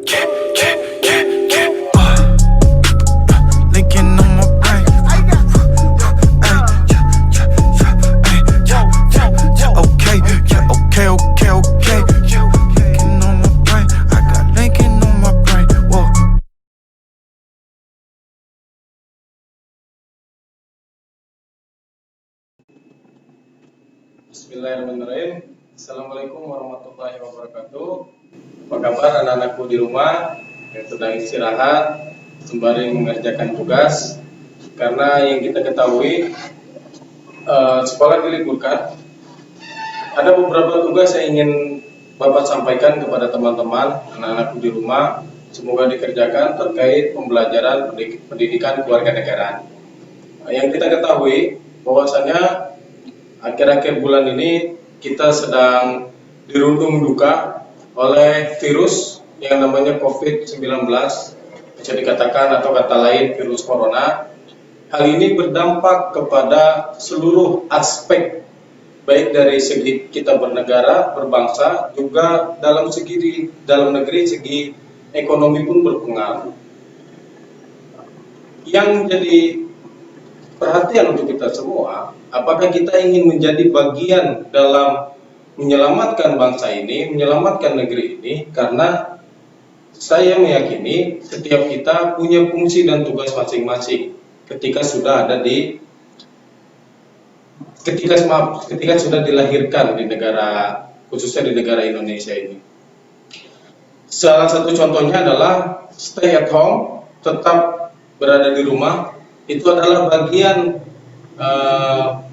Yeah, yeah, yeah, yeah. Linking on my brain. Ay, yeah, okay, yeah, okay, okay, okay. Linking on my brain. I got linking on my brain. Whoa. Bismillahirrahmanirrahim. Assalamualaikum warahmatullahi wabarakatuh. Apa kabar anak-anakku di rumah yang sedang istirahat sembari mengerjakan tugas? Karena yang kita ketahui sekolah diliburkan. Ada beberapa tugas yang ingin Bapak sampaikan kepada teman-teman anak-anakku di rumah. Semoga dikerjakan terkait pembelajaran pendidikan kewarganegaraan. Yang kita ketahui bahwasanya akhir-akhir bulan ini kita sedang dirundung duka oleh virus yang namanya COVID-19, bisa dikatakan atau kata lain virus corona. Hal ini berdampak kepada seluruh aspek, baik dari segi kita bernegara, berbangsa, juga dalam negeri, segi ekonomi pun berpengaruh. Yang jadi perhatian untuk kita semua, apakah kita ingin menjadi bagian dalam menyelamatkan bangsa ini, menyelamatkan negeri ini? Karena saya meyakini setiap kita punya fungsi dan tugas masing-masing ketika sudah sudah dilahirkan di negara, khususnya di negara Indonesia ini. Salah satu contohnya adalah stay at home, tetap berada di rumah. Itu adalah bagian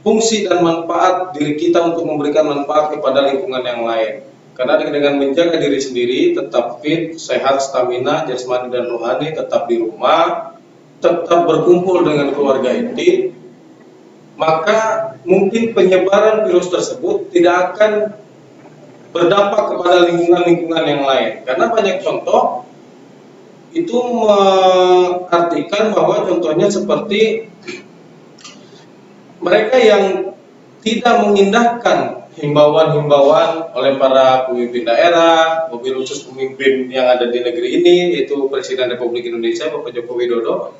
fungsi dan manfaat diri kita untuk memberikan manfaat kepada lingkungan yang lain. Karena dengan menjaga diri sendiri, tetap fit, sehat, stamina, jasmani dan rohani, tetap di rumah, tetap berkumpul dengan keluarga inti, maka mungkin penyebaran virus tersebut tidak akan berdampak kepada lingkungan-lingkungan yang lain. Karena banyak contoh itu mengartikan bahwa contohnya seperti mereka yang tidak mengindahkan himbauan-himbauan oleh para pemimpin daerah, mobil khusus pemimpin yang ada di negeri ini, yaitu Presiden Republik Indonesia Bapak Joko Widodo,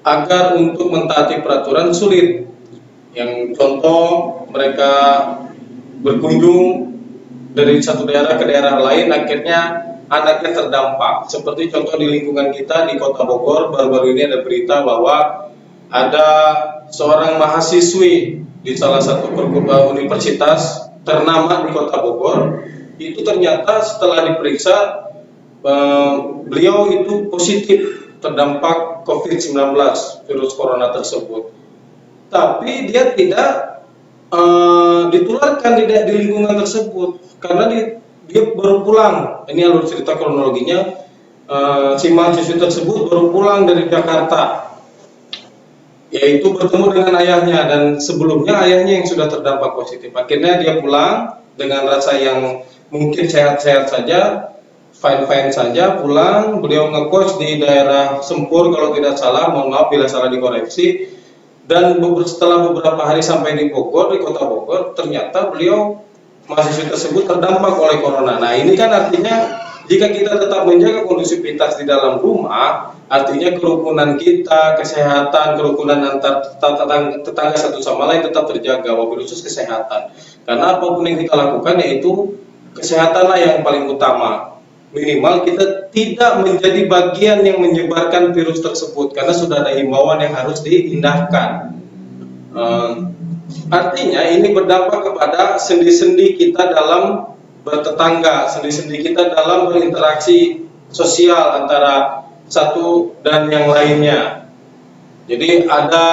agar untuk mentaati peraturan sulit. Yang contoh mereka berkunjung dari satu daerah ke daerah lain, akhirnya anaknya terdampak. Seperti contoh di lingkungan kita di Kota Bogor, baru-baru ini ada berita bahwa ada seorang mahasiswi di salah satu universitas ternama di Kota Bogor, itu ternyata setelah diperiksa beliau itu positif terdampak COVID-19, virus corona tersebut. Tapi dia tidak ditularkan di lingkungan tersebut karena dia baru pulang. Ini alur cerita kronologinya. Si mahasiswa tersebut baru pulang dari Jakarta, yaitu bertemu dengan ayahnya, dan sebelumnya ayahnya yang sudah terdampak positif. Akhirnya dia pulang dengan rasa yang mungkin sehat-sehat saja, fine-fine saja, pulang. Beliau ngekos di daerah Sempur kalau tidak salah, mohon maaf bila salah dikoreksi. Dan setelah beberapa hari sampai di Bogor, di Kota Bogor, ternyata beliau mahasiswa tersebut terdampak oleh corona. Nah, ini kan artinya jika kita tetap menjaga kondusivitas di dalam rumah, artinya kerukunan kita, kesehatan, kerukunan antar tetangga satu sama lain tetap terjaga, wabil khusus kesehatan. Karena apapun yang kita lakukan, yaitu kesehatanlah yang paling utama. Minimal kita tidak menjadi bagian yang menyebarkan virus tersebut, karena sudah ada himbauan yang harus diindahkan. Artinya ini berdampak kepada sendi-sendi kita dalam bertetangga, sendi-sendi kita dalam berinteraksi sosial antara satu dan yang lainnya. Jadi ada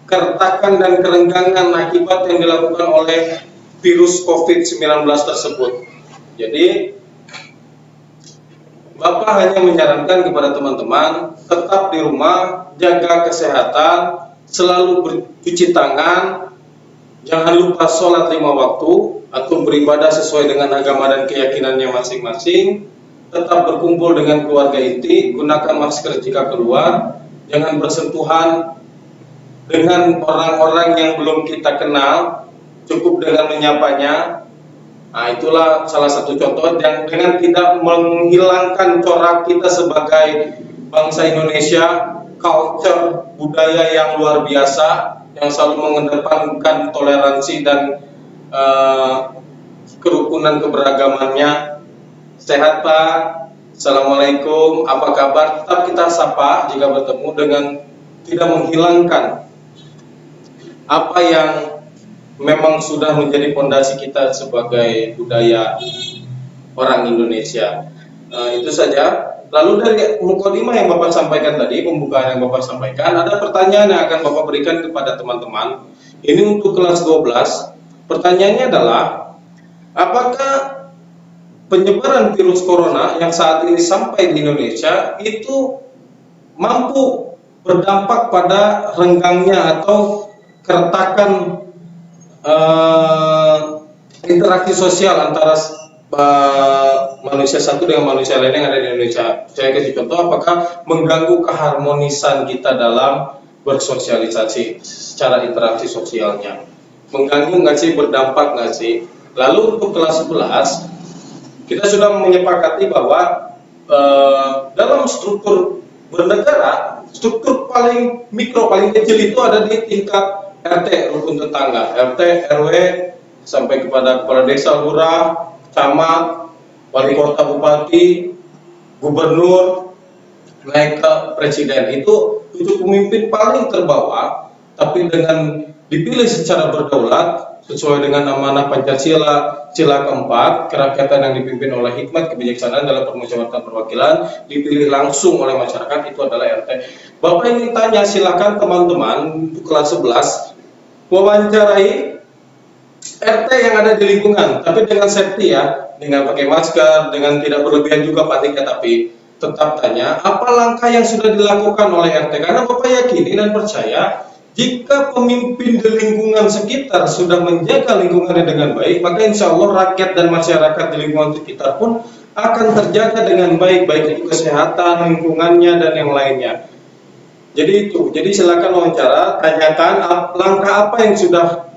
keretakan dan kerenggangan akibat yang dilakukan oleh virus COVID-19 tersebut. Jadi Bapak hanya menyarankan kepada teman-teman tetap di rumah, jaga kesehatan, selalu bercuci tangan, jangan lupa sholat 5 waktu atau beribadah sesuai dengan agama dan keyakinannya masing-masing, tetap berkumpul dengan keluarga inti, gunakan masker jika keluar, jangan bersentuhan dengan orang-orang yang belum kita kenal, cukup dengan menyapanya. Nah, itulah salah satu contoh yang dengan tidak menghilangkan corak kita sebagai bangsa Indonesia, culture budaya yang luar biasa yang selalu mengedepankan toleransi dan kerukunan keberagamannya. Sehat Pak, Assalamualaikum, apa kabar? Tetap kita sapa jika bertemu dengan tidak menghilangkan apa yang memang sudah menjadi fondasi kita sebagai budaya orang Indonesia. Itu saja. Lalu dari mukadimah yang Bapak sampaikan tadi, pembukaan yang Bapak sampaikan, ada pertanyaan yang akan Bapak berikan kepada teman-teman. Ini untuk kelas 12. Pertanyaannya adalah, apakah penyebaran virus corona yang saat ini sampai di Indonesia itu mampu berdampak pada renggangnya atau keretakan interaksi sosial antara manusia satu dengan manusia lain yang ada di Indonesia? Saya kasih contoh, apakah mengganggu keharmonisan kita dalam bersosialisasi secara interaksi sosialnya? Mengganggu nggak sih, berdampak nggak sih? Lalu untuk kelas 11, kita sudah menyepakati bahwa dalam struktur bernegara, struktur paling mikro, paling kecil itu ada di tingkat RT, rukun tetangga, RT, RW, sampai kepada kepala desa, lurah, camat, wali kota, bupati, gubernur, naik ke presiden. Itu pemimpin paling terbawah, tapi dengan dipilih secara berdaulat sesuai dengan amanah Pancasila, sila keempat, kerakyatan yang dipimpin oleh hikmat kebijaksanaan dalam permusyawaratan perwakilan, dipilih langsung oleh masyarakat, itu adalah RT. Bapak ingin tanya, silakan teman-teman kelas 11 wawancarai RT yang ada di lingkungan, tapi dengan safety ya, dengan pakai masker, dengan tidak berlebihan juga paniknya, tapi tetap tanya apa langkah yang sudah dilakukan oleh RT, karena Bapak yakini dan percaya jika pemimpin di lingkungan sekitar sudah menjaga lingkungannya dengan baik, maka insya Allah rakyat dan masyarakat di lingkungan sekitar pun akan terjaga dengan baik, baik itu kesehatan, lingkungannya, dan yang lainnya. Jadi itu, jadi silakan wawancara, tanyakan langkah apa yang sudah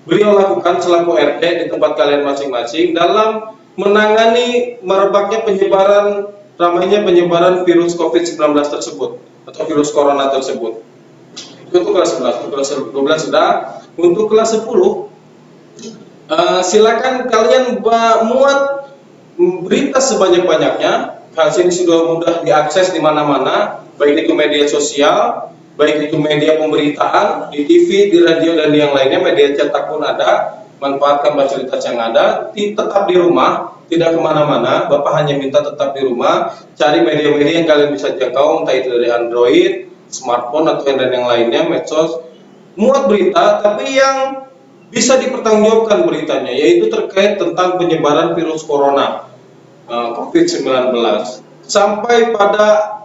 beliau lakukan selaku RT di tempat kalian masing-masing dalam menangani merebaknya penyebaran, ramainya penyebaran virus COVID-19 tersebut atau virus corona tersebut. Itu untuk kelas 11, untuk kelas 12 sudah. Untuk kelas 10, silakan kalian muat berita sebanyak-banyaknya. Hasil ini sudah mudah diakses di mana-mana, baik itu media sosial, baik itu media pemberitaan, di TV, di radio, dan yang lainnya, media cetak pun ada. Manfaatkan fasilitas yang ada, tetap di rumah, tidak kemana-mana. Bapak hanya minta tetap di rumah, cari media-media yang kalian bisa jangkau, entah itu dari Android, smartphone, atau yang lainnya, medsos. Muat berita, tapi yang bisa dipertanggungjawabkan beritanya, yaitu terkait tentang penyebaran virus corona, COVID-19, sampai pada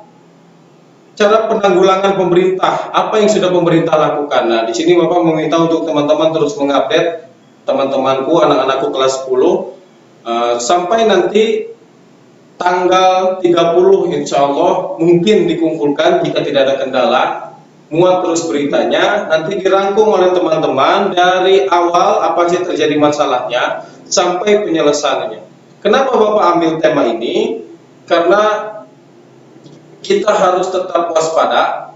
cara penanggulangan pemerintah, apa yang sudah pemerintah lakukan. Nah, di sini Bapak meminta untuk teman-teman terus mengupdate teman-temanku, anak-anakku kelas 10, sampai nanti tanggal 30 insya Allah mungkin dikumpulkan jika tidak ada kendala, muat terus beritanya, nanti dirangkum oleh teman-teman dari awal apa sih terjadi masalahnya sampai penyelesaiannya. Kenapa Bapak ambil tema ini? Karena kita harus tetap waspada,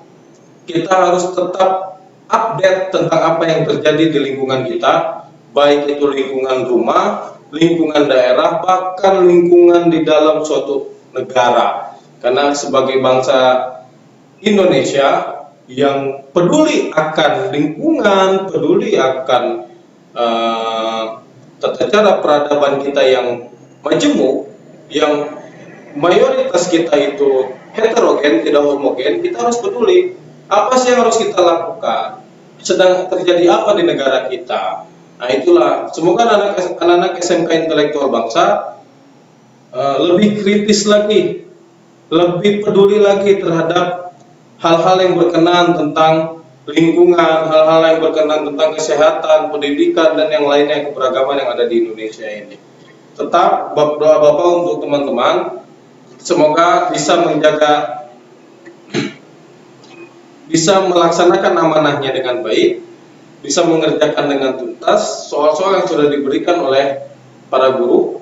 kita harus tetap update tentang apa yang terjadi di lingkungan kita, baik itu lingkungan rumah, lingkungan daerah, bahkan lingkungan di dalam suatu negara. Karena sebagai bangsa Indonesia yang peduli akan lingkungan, peduli akan tata cara peradaban kita yang majemuk, yang mayoritas kita itu heterogen, tidak homogen, kita harus peduli. Apa sih yang harus kita lakukan? Sedang terjadi apa di negara kita? Nah itulah, semoga anak-anak SMK intelektual bangsa lebih kritis lagi, lebih peduli lagi terhadap hal-hal yang berkenaan tentang lingkungan, hal-hal yang berkenaan tentang kesehatan, pendidikan, dan yang lainnya, keberagaman yang ada di Indonesia ini. Tetap doa Bapak untuk teman-teman, semoga bisa menjaga, bisa melaksanakan amanahnya dengan baik, bisa mengerjakan dengan tuntas soal-soal yang sudah diberikan oleh para guru,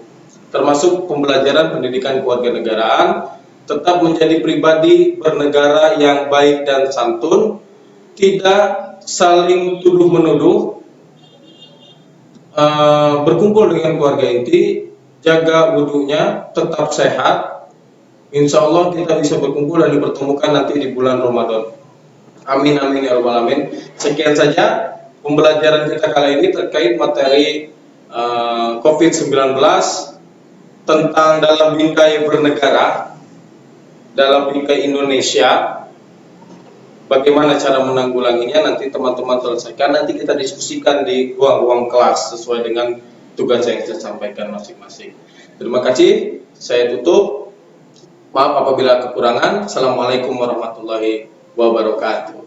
termasuk pembelajaran pendidikan kewarganegaraan, tetap menjadi pribadi bernegara yang baik dan santun, tidak saling tuduh-menuduh, berkumpul dengan keluarga inti, jaga wudhunya, tetap sehat. Insya Allah kita bisa berkumpul dan dipertemukan nanti di bulan Ramadan. Amin amin ya rabbal alamin. Sekian saja pembelajaran kita kali ini terkait materi COVID-19 tentang dalam bingkai bernegara, dalam bingkai Indonesia. Bagaimana cara menanggulanginya nanti teman-teman selesaikan, nanti kita diskusikan di ruang-ruang kelas sesuai dengan tugas yang saya sampaikan masing-masing. Terima kasih, saya tutup. Maaf apabila kekurangan. Assalamualaikum warahmatullahi wabarakatuh.